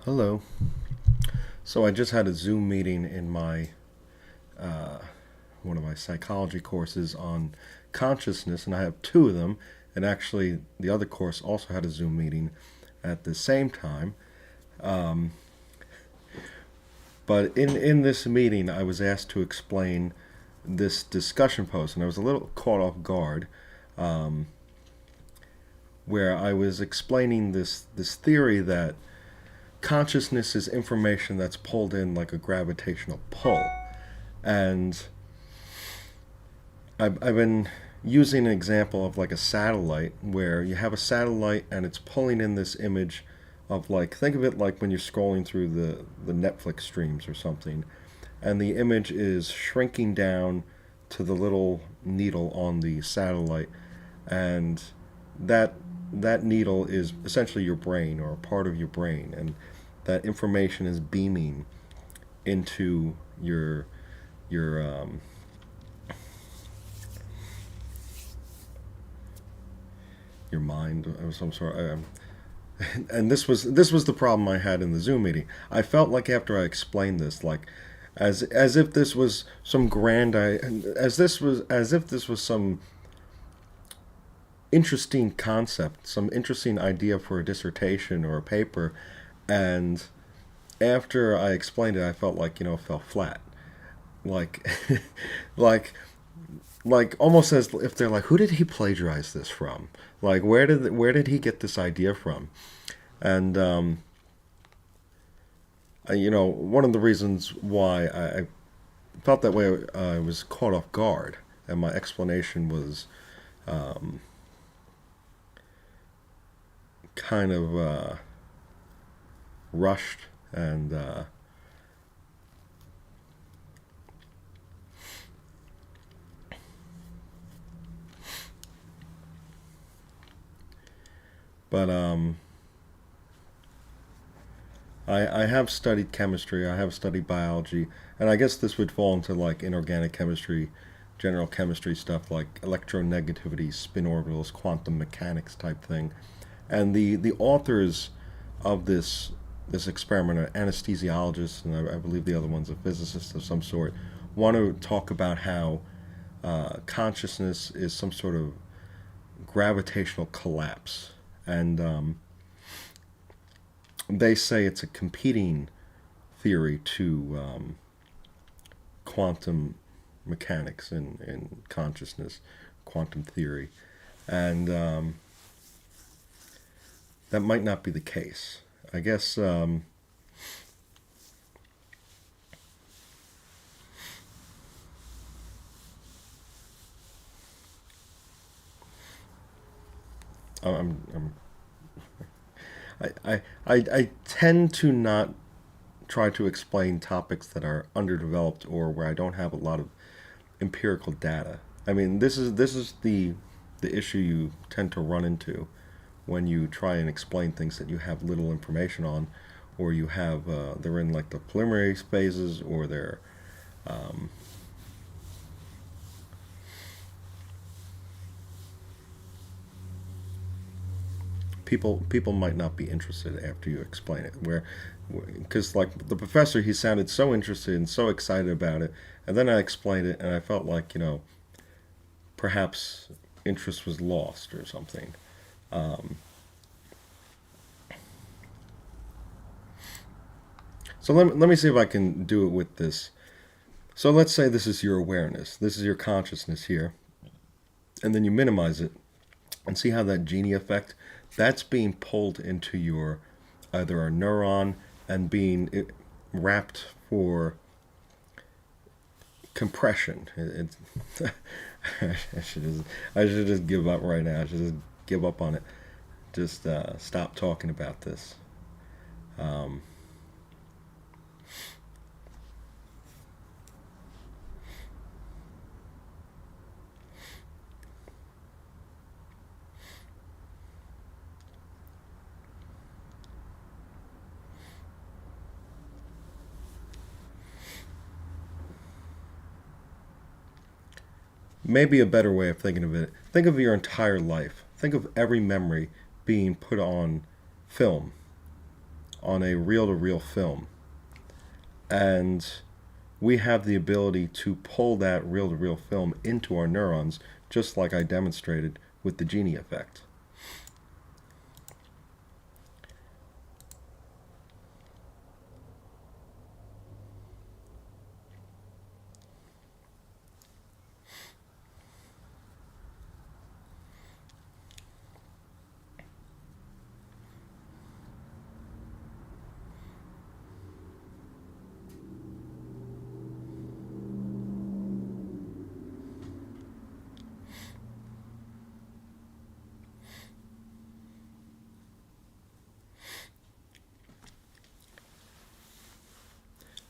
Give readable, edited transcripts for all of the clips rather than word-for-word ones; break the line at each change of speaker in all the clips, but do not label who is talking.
Hello. So I just had a Zoom meeting in my one of my psychology courses on consciousness, and I have two of them. And actually, the other course also had a Zoom meeting at the same time. But in this meeting, I was asked to explain this discussion post, and I was a little caught off guard, where I was explaining this theory that consciousness is information that's pulled in like a gravitational pull. And I've been using an example of like a satellite where you have a satellite and it's pulling in this image of, like, think of it like when you're scrolling through the Netflix streams or something, and the image is shrinking down to the little needle on the satellite, and that that needle is essentially your brain or a part of your brain, and that information is beaming into your your mind of some sort. And this was the problem I had in the Zoom meeting. I felt like after I explained this, like as if this was some as if this was some interesting concept, some interesting idea for a dissertation or a paper, and after I explained it, I felt like it fell flat, like like like almost as if they're like, who did he plagiarize this from? Like, where did he get this idea from? And one of the reasons why I felt that way, I was caught off guard, and my explanation was kind of rushed, and but I have studied chemistry, I have studied biology, and I guess this would fall into like inorganic chemistry, general chemistry stuff like electronegativity, spin orbitals, quantum mechanics type thing. And the authors of this experiment are anesthesiologists, and I believe the other one's a physicist of some sort, want to talk about how consciousness is some sort of gravitational collapse. And they say it's a competing theory to quantum mechanics and consciousness, quantum theory. And that might not be the case. I guess I'm I tend to not try to explain topics that are underdeveloped or where I don't have a lot of empirical data. I mean, this is the issue you tend to run into when you try and explain things that you have little information on, or you have they're in like the preliminary phases, or they're people might not be interested after you explain it. Where because like the professor, he sounded so interested and so excited about it, and then I explained it, and I felt like perhaps interest was lost or something. So let me see if I can do it with this. So let's say this is your awareness, this is your consciousness here, and then you minimize it and see how that Gini effect, that's being pulled into your either a neuron and being wrapped for compression. I should just give up right now. I should just give up on it. Just stop talking about this. Um, Maybe a better way of thinking of it: think of your entire life. Think of every memory being put on film, on a reel-to-reel film, and we have the ability to pull that reel-to-reel film into our neurons, just like I demonstrated with the Gini effect.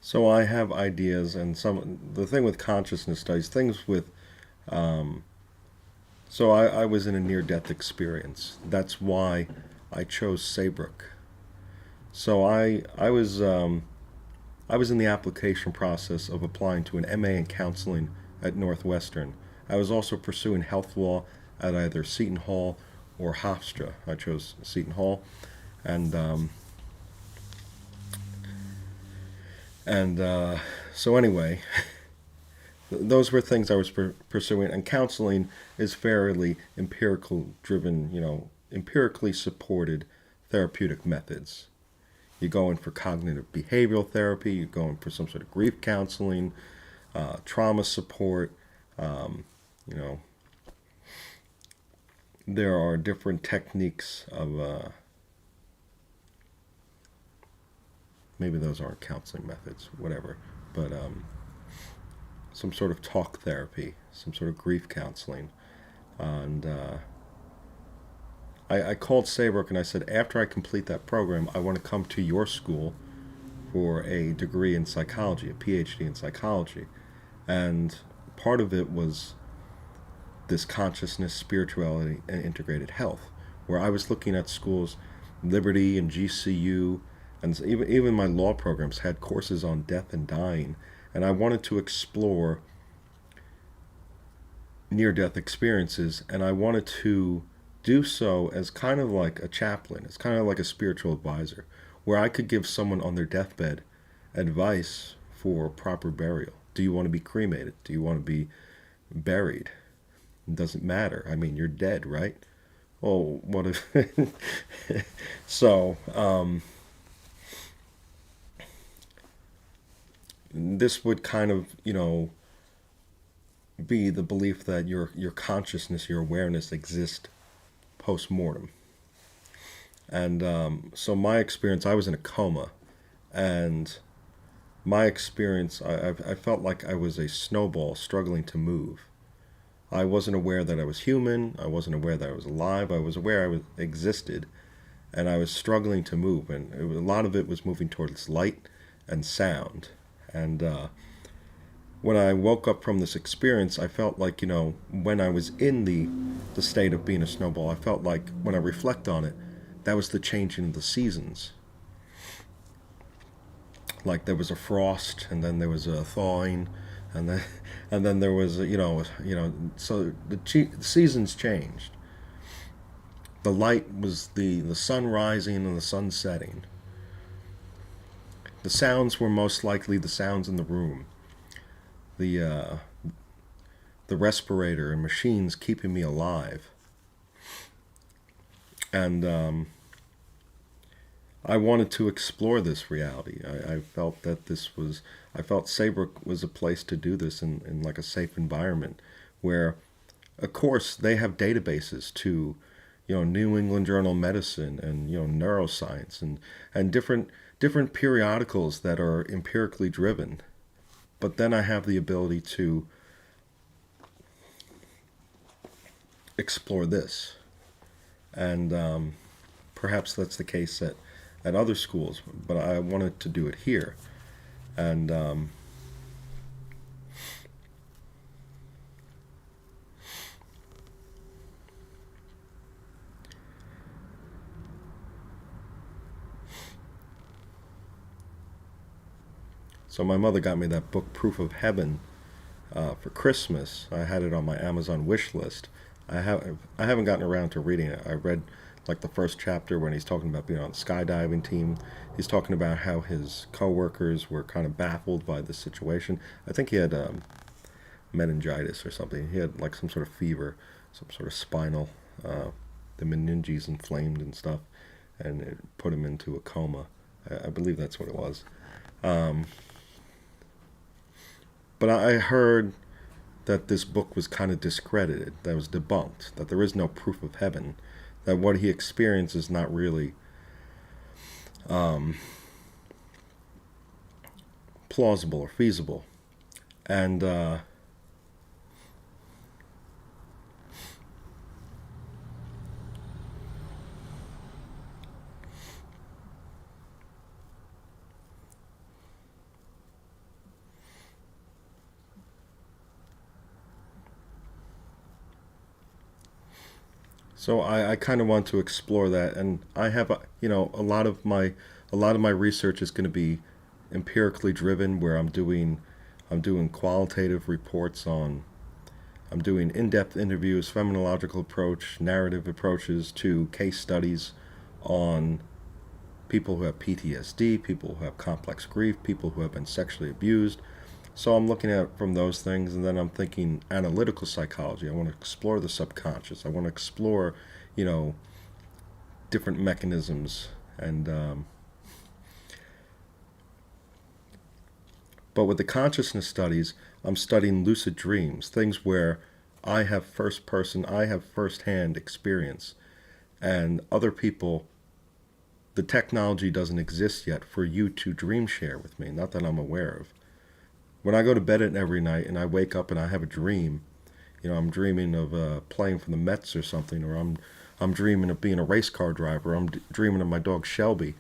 So I have ideas, and the thing with consciousness studies, things with so I was in a near-death experience. That's why I chose Saybrook. So I was in the application process of applying to an MA in counseling at Northwestern. I was also pursuing health law at either Seton Hall or Hofstra. I chose Seton Hall, and so anyway, those were things I was pursuing. And counseling is fairly empirical driven, empirically supported therapeutic methods. You're going for cognitive behavioral therapy, you're going for some sort of grief counseling, trauma support. You know, there are different techniques of, maybe those aren't counseling methods, whatever, but some sort of talk therapy, some sort of grief counseling. And I called Saybrook and I said, after I complete that program, I want to come to your school for a degree in psychology, a PhD in psychology. And part of it was this consciousness, spirituality, and integrated health, where I was looking at schools, Liberty and GCU, and even my law programs had courses on death and dying, and I wanted to explore near-death experiences, and I wanted to do so as kind of like a chaplain. It's kind of like a spiritual advisor, where I could give someone on their deathbed advice for proper burial. Do you want to be cremated? Do you want to be buried? It doesn't matter. I mean, you're dead, right? Well, what if... So, this would kind of, be the belief that your consciousness, your awareness exists post-mortem. And so my experience, I was in a coma, and my experience, I felt like I was a snowball struggling to move. I wasn't aware that I was human. I wasn't aware that I was alive. I was aware I existed, and I was struggling to move. And a lot of it was moving towards light and sound. And when I woke up from this experience, I felt like, when I was in the state of being a snowball, I felt like, when I reflect on it, that was the changing of the seasons. Like there was a frost, and then there was a thawing, and then there was so the seasons changed. The light was the sun rising and the sun setting. The sounds were most likely the sounds in the room. The respirator and machines keeping me alive. And I wanted to explore this reality. I felt that I felt Saybrook was a place to do this in like a safe environment where, of course, they have databases to, New England Journal of Medicine and, neuroscience and different periodicals that are empirically driven. But then I have the ability to explore this. And perhaps that's the case at other schools, but I wanted to do it here. And so my mother got me that book, Proof of Heaven, for Christmas. I had it on my Amazon wish list. I haven't gotten around to reading it. I read like the first chapter when he's talking about being on the skydiving team. He's talking about how his coworkers were kind of baffled by the situation. I think he had meningitis or something. He had like some sort of fever, some sort of spinal, the meninges inflamed and stuff, and it put him into a coma. I believe that's what it was. Um, but I heard that this book was kind of discredited, that was debunked, that there is no proof of heaven, that what he experienced is not really um, plausible or feasible. And so I kind of want to explore that, and I have a lot of my research is going to be empirically driven, where I'm doing qualitative reports on I'm doing in-depth interviews, phenomenological approach, narrative approaches to case studies on people who have PTSD, people who have complex grief, people who have been sexually abused. So I'm looking at it from those things, and then I'm thinking analytical psychology. I want to explore the subconscious. I want to explore, you know, different mechanisms. And but with the consciousness studies, I'm studying lucid dreams, things where I have first hand experience, and other people, the technology doesn't exist yet for you to dream share with me, not that I'm aware of. When I go to bed at every night and I wake up and I have a dream, I'm dreaming of playing for the Mets or something, or I'm dreaming of being a race car driver, or I'm dreaming of my dog Shelby.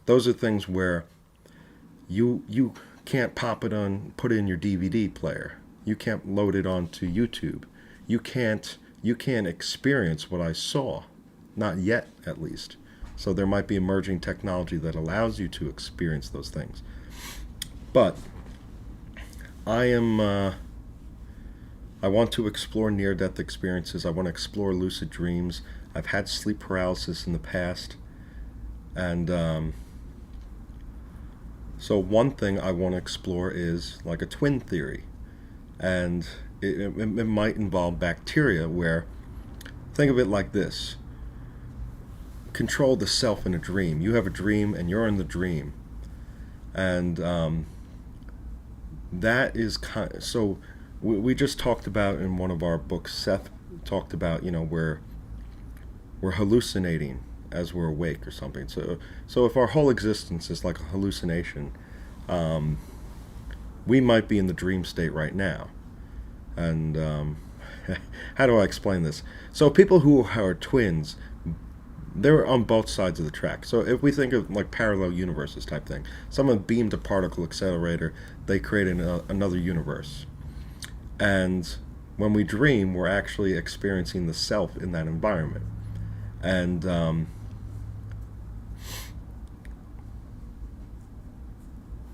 Those are things where you can't put it in your DVD player. You can't load it onto YouTube. You can't experience what I saw, not yet at least. So there might be emerging technology that allows you to experience those things. But I am I want to explore near death experiences. I want to explore lucid dreams. I've had sleep paralysis in the past, and so one thing I want to explore is like a twin theory, and it might involve bacteria. Where, think of it like this: control the self in a dream. You have a dream, and you're in the dream, and that is so. We just talked about in one of our books. Seth talked about where we're hallucinating as we're awake or something. So if our whole existence is like a hallucination, um, we might be in the dream state right now. And how do I explain this? So people who are twins, they're on both sides of the track. So if we think of like parallel universes type thing, someone beamed a particle accelerator, they created another universe. And when we dream, we're actually experiencing the self in that environment. And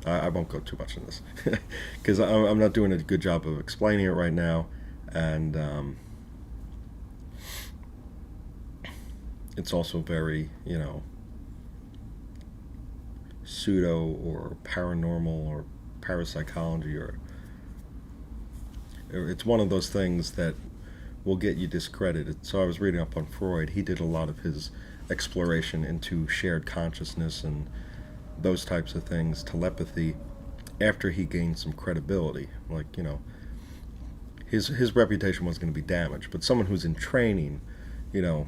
I won't go too much in this because I'm not doing a good job of explaining it right now. And it's also very, pseudo or paranormal or parapsychology, or it's one of those things that will get you discredited. So I was reading up on Freud. He did a lot of his exploration into shared consciousness and those types of things, telepathy, after he gained some credibility. Like, his reputation was going to be damaged. But someone who's in training, you know,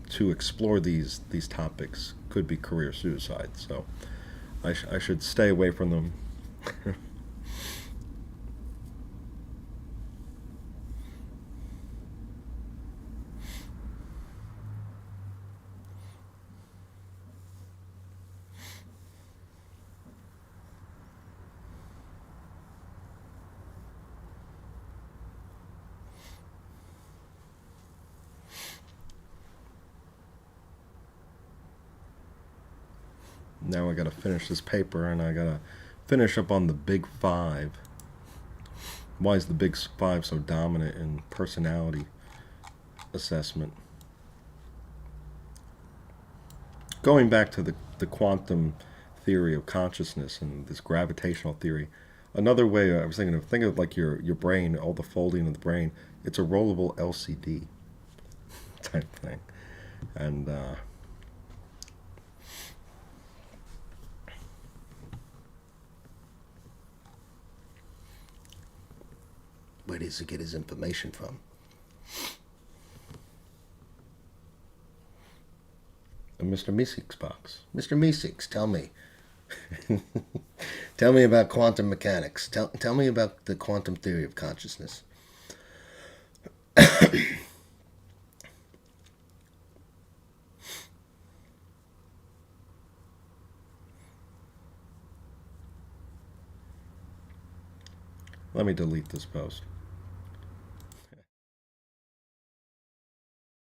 to explore these topics could be career suicide. So I should stay away from them. Now I gotta finish this paper, and I gotta finish up on the Big Five. Why is the Big Five so dominant in personality assessment? going back to the quantum theory of consciousness and this gravitational theory, another way I was thinking of, think of like your brain, all the folding of the brain. It's a rollable LCD type thing, and where does he get his information from? Mr. Meeseeks box. Mr. Meeseeks, tell me. Tell me about quantum mechanics. Tell me about the quantum theory of consciousness. Let me delete this post.